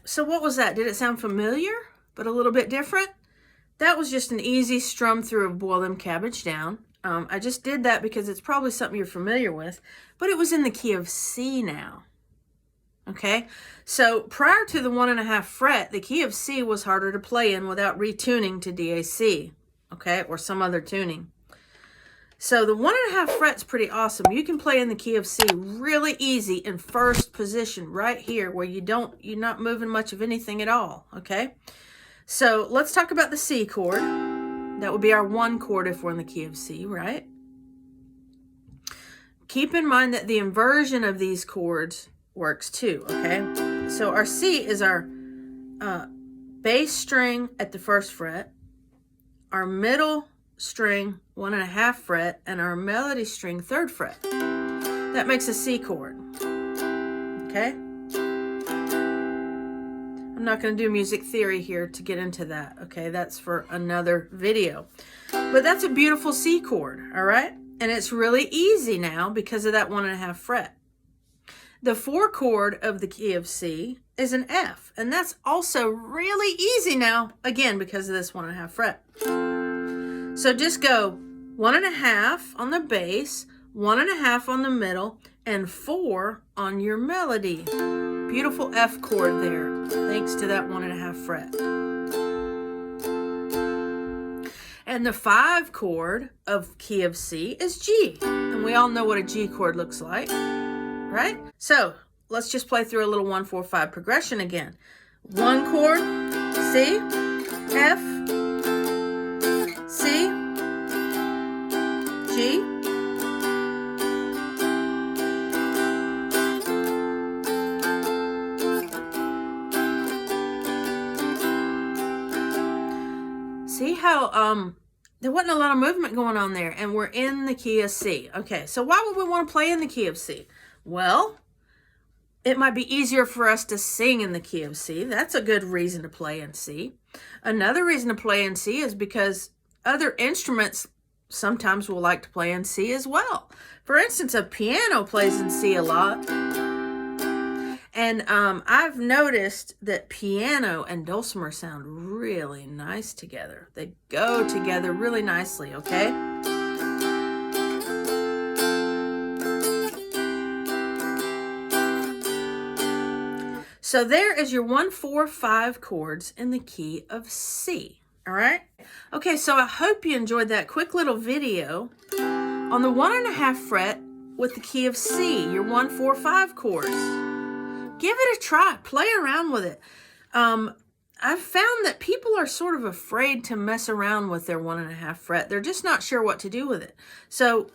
So what was that? Did it sound familiar, but a little bit different? That was just an easy strum through of Boil Them Cabbage Down. I just did that because it's probably something you're familiar with, but it was in the key of C now. Okay, so prior to the 1.5 fret, the key of C was harder to play in without retuning to DAC, okay, or some other tuning. So the 1.5 fret's pretty awesome. You can play in the key of C really easy in first position right here where you're not moving much of anything at all, okay? So let's talk about the C chord. That would be our 1 chord if we're in the key of C, right? Keep in mind that the inversion of these chords works too, okay? So our C is our bass string at the 1st fret, our middle string 1.5 fret, and our melody string 3rd fret. That makes a C chord, okay? I'm not going to do music theory here to get into that, okay? That's for another video. But that's a beautiful C chord, all right? And it's really easy now because of that 1.5 fret. The 4 chord of the key of C is an F, and that's also really easy now, again, because of this 1.5 fret. So just go 1.5 on the bass, 1.5 on the middle, and 4 on your melody. Beautiful F chord there, thanks to that 1.5 fret. And the 5 chord of key of C is G, and we all know what a G chord looks like. Right? So let's just play through a little 1-4-5 progression again. 1 chord, C, F, C, G, see how there wasn't a lot of movement going on there, and we're in the key of C. Okay, so why would we want to play in the key of C? Well, it might be easier for us to sing in the key of C. That's a good reason to play in C. Another reason to play in C is because other instruments sometimes will like to play in C as well. For instance, a piano plays in C a lot. And I've noticed that piano and dulcimer sound really nice together. They go together really nicely, okay? So there is your 1-4-5 chords in the key of C, all right? Okay, so I hope you enjoyed that quick little video on the 1.5 fret with the key of C, your 1-4-5 chords. Give it a try, play around with it. I've found that people are sort of afraid to mess around with their 1.5 fret. They're just not sure what to do with it. So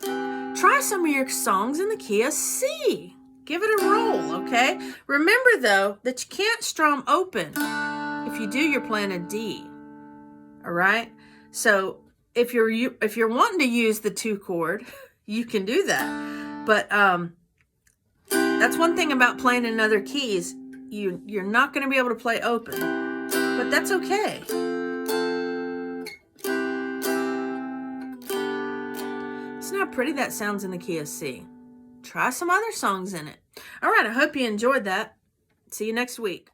try some of your songs in the key of C. Give it a roll, okay? Remember, though, that you can't strum open. If you do, you're playing a D, all right? So if you're wanting to use the 2 chord, you can do that. But that's one thing about playing in other keys. You're not going to be able to play open, but that's okay. See how pretty that sounds in the key of C. Try some other songs in it. All right, I hope you enjoyed that. See you next week.